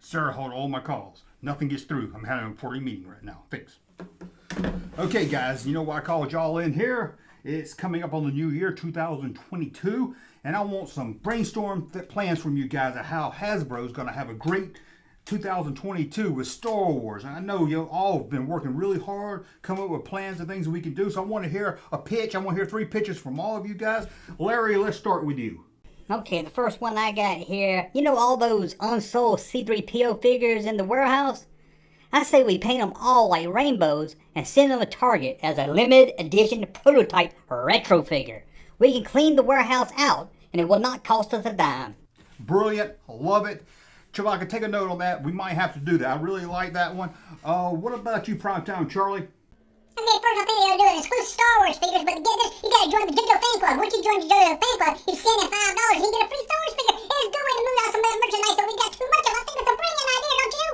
Sir, hold all my calls. Nothing gets through. I'm having an important meeting right now. Thanks. Okay, guys, you know why I called y'all in here? It's coming up on the new year, 2022, and I want some brainstorm plans from you guys of how Hasbro is going to have a great 2022 with Star Wars. And I know you all have been working really hard, coming up with plans and things that we can do. So I want to hear a pitch. I want to hear 3 pitches from all of you guys. Larry, let's start with you. Okay, the first one I got here, you know all those unsold C3PO figures in the warehouse? I say we paint them all like rainbows and send them to Target as a limited edition prototype retro figure. We can clean the warehouse out and it will not cost us a dime. Brilliant. I love it. Chewbacca, take a note on that. We might have to do that. I really like that one. What about you, Primetime Charlie? I mean, first thing they'll do is exclusive Star Wars figures, but to get this, you gotta join the JoJo fan club. Once you join the JoJo fan club, you send in $5 and you get a free Star Wars figure. It's a good way to move out some merchandise that we got too much of. I think it's a brilliant idea, don't you?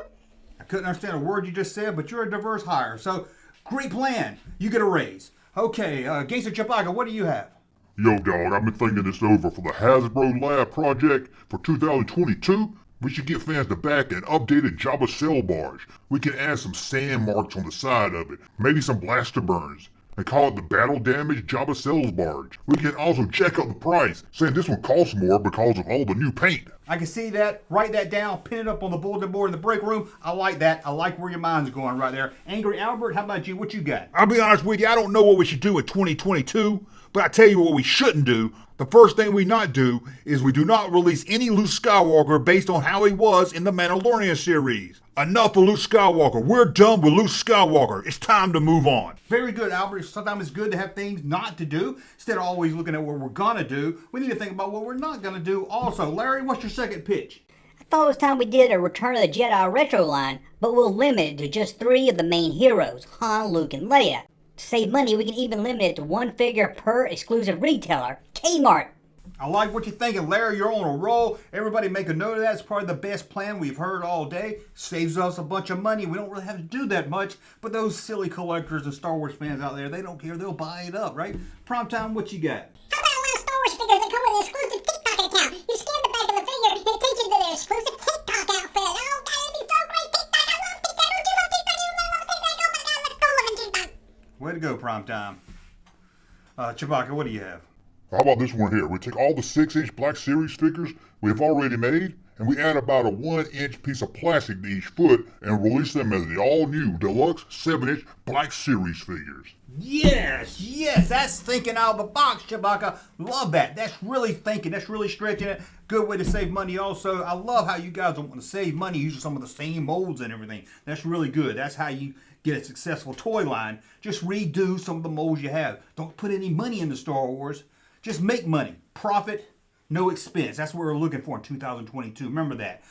I couldn't understand a word you just said, but you're a diverse hire. So, great plan. You get a raise. Okay, Gangsta Chewbacca, what do you have? Yo, dog, I've been thinking this over for the Hasbro Lab project for 2022. We should get fans to back an updated Jabba sail barge. We can add some sand marks on the side of it, maybe some blaster burns, and call it the Battle Damage Jabba Sails Barge. We can also check out the price, saying this one costs more because of all the new paint. I can see that. Write that down. Pin it up on the bulletin board in the break room. I like that. I like where your mind's going right there. Angry Albert, how about you? What you got? I'll be honest with you, I don't know what we should do in 2022, but I tell you what we shouldn't do. The first thing we not do is we do not release any Luke Skywalker based on how he was in the Mandalorian series. Enough of Luke Skywalker. We're done with Luke Skywalker. It's time to move on. Very good, Albert. Sometimes it's good to have things not to do instead of always looking at what we're going to do. We need to think about what we're not going to do also. Larry, what's your second pitch? I thought it was time we did a Return of the Jedi retro line, but we'll limit it to just 3 of the main heroes, Han, Luke, and Leia. To save money, we can even limit it to 1 figure per exclusive retailer, Kmart. I like what you're thinking, Larry. You're on a roll. Everybody make a note of that. It's probably the best plan we've heard all day. Saves us a bunch of money. We don't really have to do that much, but those silly collectors and Star Wars fans out there, they don't care. They'll buy it up, right? Primetime, what you got? How about a lot of Star Wars figures that come with an exclusive TikTok account? You scan the back of the figure and it takes you to their exclusive TikTok outfit. Oh, God, it'd be so great. TikTok, I love TikTok. Don't you love TikTok? You love TikTok? Oh, my God, let's go live in TikTok. Way to go, Primetime. Chewbacca, what do you have? How about this one here? We take all the 6-inch Black Series figures we've already made, and we add about a 1-inch piece of plastic to each foot and release them as the all-new deluxe 7-inch Black Series figures. Yes, that's thinking out of the box, Chewbacca. Love that. That's really thinking. That's really stretching it. Good way to save money also. I love how you guys want to save money using some of the same molds and everything. That's really good. That's how you get a successful toy line. Just redo some of the molds you have. Don't put any money into Star Wars. Just make money. Profit, no expense. That's what we're looking for in 2022. Remember that.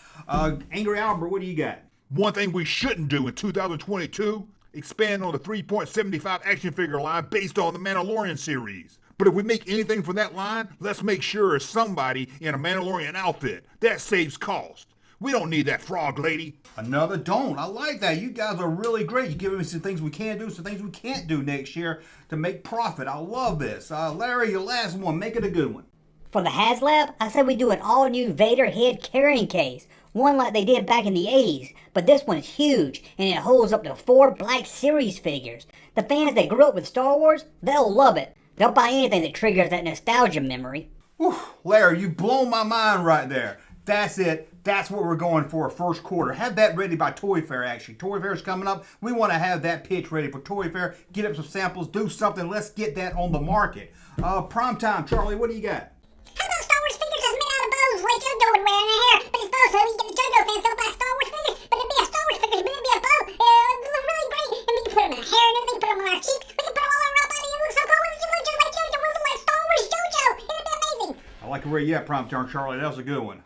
Angry Albert, what do you got? One thing we shouldn't do in 2022, expand on the 3.75 action figure line based on the Mandalorian series. But if we make anything from that line, let's make sure it's somebody in a Mandalorian outfit. That saves cost. We don't need that frog lady. Another don't. I like that. You guys are really great. You're giving me some things we can do, some things we can't do next year to make profit. I love this. Larry, your last one. Make it a good one. For the HasLab, I said we do an all-new Vader head carrying case. One like they did back in the 80s, but this one's huge, and it holds up to 4 Black Series figures. The fans that grew up with Star Wars, they'll love it. They'll buy anything that triggers that nostalgia memory. Whew, Larry, you blown my mind right there. That's it. That's what we're going for first quarter. Have that ready by Toy Fair, actually. Toy Fair is coming up. We want to have that pitch ready for Toy Fair. Get up some samples. Do something. Let's get that on the market. Primetime, Charlie, what do you got? How about Star Wars figures that's made out of bows like JoJo would wear in her hair? But it's bows, so you get the JoJo fans to buy Star Wars figures. But it'd be a Star Wars figures, but it'd be a bow. It would look really great. And we can put them in our hair and everything. Put them on our cheeks. We can put them all over our body. It looks so cool. We can look just like JoJo. We look like Star Wars JoJo. It'd be amazing. I like where you at, Primetime, Charlie. That was a good one.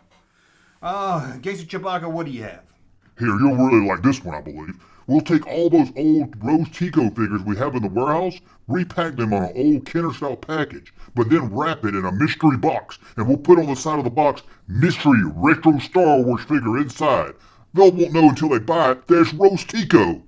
Gangsta Chewbacca, what do you have? Here, you'll really like this one, I believe. We'll take all those old Rose Tico figures we have in the warehouse, repack them on an old Kenner-style package, but then wrap it in a mystery box, and we'll put on the side of the box, Mystery Retro Star Wars Figure inside. They'll won't know until they buy it, there's Rose Tico.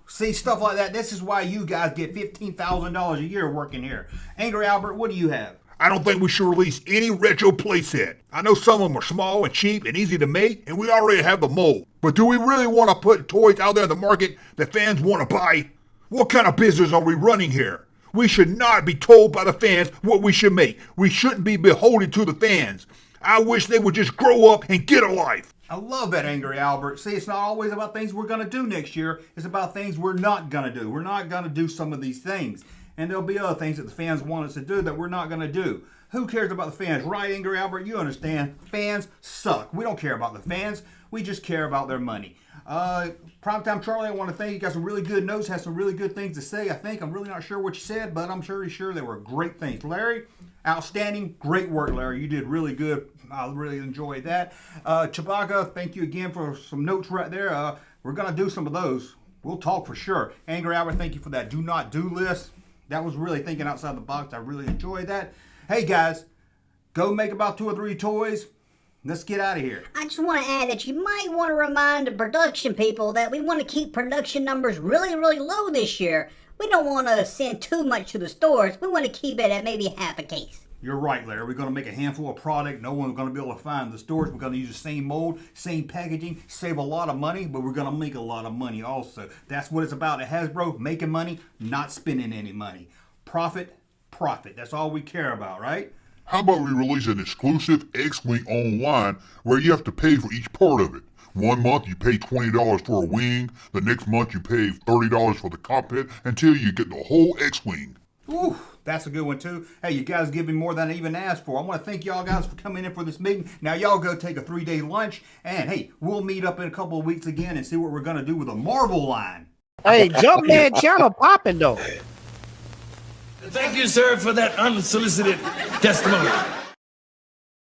See, stuff like that. This is why you guys get $15,000 a year working here. Angry Albert, what do you have? I don't think we should release any retro playset. I know some of them are small and cheap and easy to make, and we already have the mold. But do we really want to put toys out there in the market that fans want to buy? What kind of business are we running here? We should not be told by the fans what we should make. We shouldn't be beholden to the fans. I wish they would just grow up and get a life. I love that, Angry Albert. See, it's not always about things we're going to do next year. It's about things we're not going to do. We're not going to do some of these things. And there'll be other things that the fans want us to do that we're not going to do. Who cares about the fans? Right, Angry Albert? You understand. Fans suck. We don't care about the fans. We just care about their money. Primetime Charlie, I want to thank you. Got some really good notes. Has some really good things to say, I think. I'm really not sure what you said, but I'm sure they were great things. Larry, outstanding. Great work, Larry. You did really good. I really enjoyed that. Chewbacca, thank you again for some notes right there. We're going to do some of those. We'll talk for sure. Angry Albert, thank you for that do not do list. That was really thinking outside the box. I really enjoyed that. Hey, guys, go make about 2 or 3 toys. Let's get out of here. I just want to add that you might want to remind the production people that we want to keep production numbers really, really low this year. We don't want to send too much to the stores. We want to keep it at maybe half a case. You're right, Larry. We're going to make a handful of product. No one's going to be able to find in the stores. We're going to use the same mold, same packaging, save a lot of money, but we're going to make a lot of money also. That's what it's about at Hasbro, making money, not spending any money. Profit, profit. That's all we care about, right? How about we release an exclusive X-Wing online where you have to pay for each part of it? One month you pay $20 for a wing, the next month you pay $30 for the cockpit until you get the whole X-Wing. Ooh, that's a good one too. Hey, you guys give me more than I even asked for. I want to thank y'all guys for coming in for this meeting. Now y'all go take a 3-day lunch, and hey, we'll meet up in a couple of weeks again and see what we're going to do with the Marvel line. Hey, Junkman channel popping though. Thank you, sir, for that unsolicited testimony.